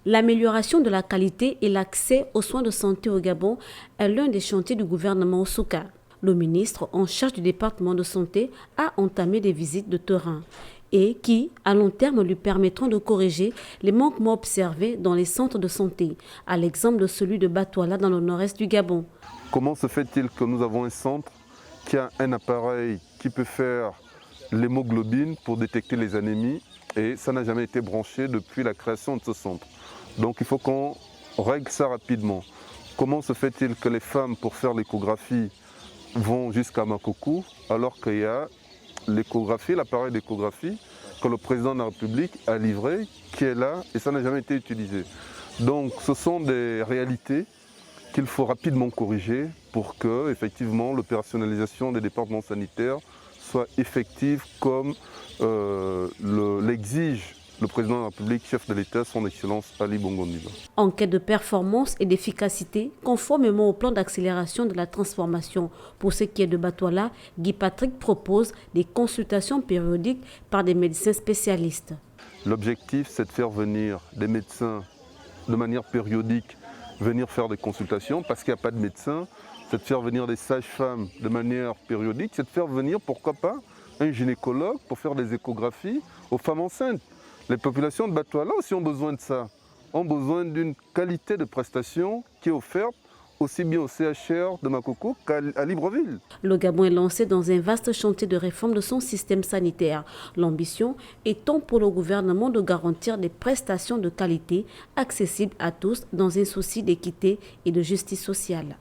L'amélioration de la qualité et l'accès aux soins de santé au Gabon est l'un des chantiers du gouvernement Souka. Le ministre en charge du département de santé a entamé des visites de terrain et qui, à long terme, lui permettront de corriger les manquements observés dans les centres de santé, à l'exemple de celui de Batouala dans le nord-est du Gabon. Comment se fait-il que nous avons un centre qui a un appareil qui peut faire l'hémoglobine pour détecter les anémies et ça n'a jamais été branché depuis la création de ce centre. Donc il faut qu'on règle ça rapidement. Comment se fait-il que les femmes, pour faire l'échographie, vont jusqu'à Makoko alors qu'il y a l'échographie, l'appareil d'échographie que le président de la République a livré, qui est là et ça n'a jamais été utilisé. Donc ce sont des réalités qu'il faut rapidement corriger pour que effectivement l'opérationnalisation des départements sanitaires soit effective comme l'exige le président de la République, chef de l'État, son Excellence Ali Bongo Ondimba. En quête de performance et d'efficacité, conformément au plan d'accélération de la transformation. Pour ce qui est de Batouala, Guy Patrick propose des consultations périodiques par des médecins spécialistes. L'objectif, c'est de faire venir des médecins de manière périodique, venir faire des consultations, parce qu'il n'y a pas de médecins. C'est de faire venir des sages-femmes de manière périodique, c'est de faire venir, pourquoi pas, un gynécologue pour faire des échographies aux femmes enceintes. Les populations de Batouala aussi ont besoin de ça, ont besoin d'une qualité de prestation qui est offerte aussi bien au CHR de Makoko qu'à Libreville. Le Gabon est lancé dans un vaste chantier de réforme de son système sanitaire. L'ambition étant pour le gouvernement de garantir des prestations de qualité accessibles à tous dans un souci d'équité et de justice sociale.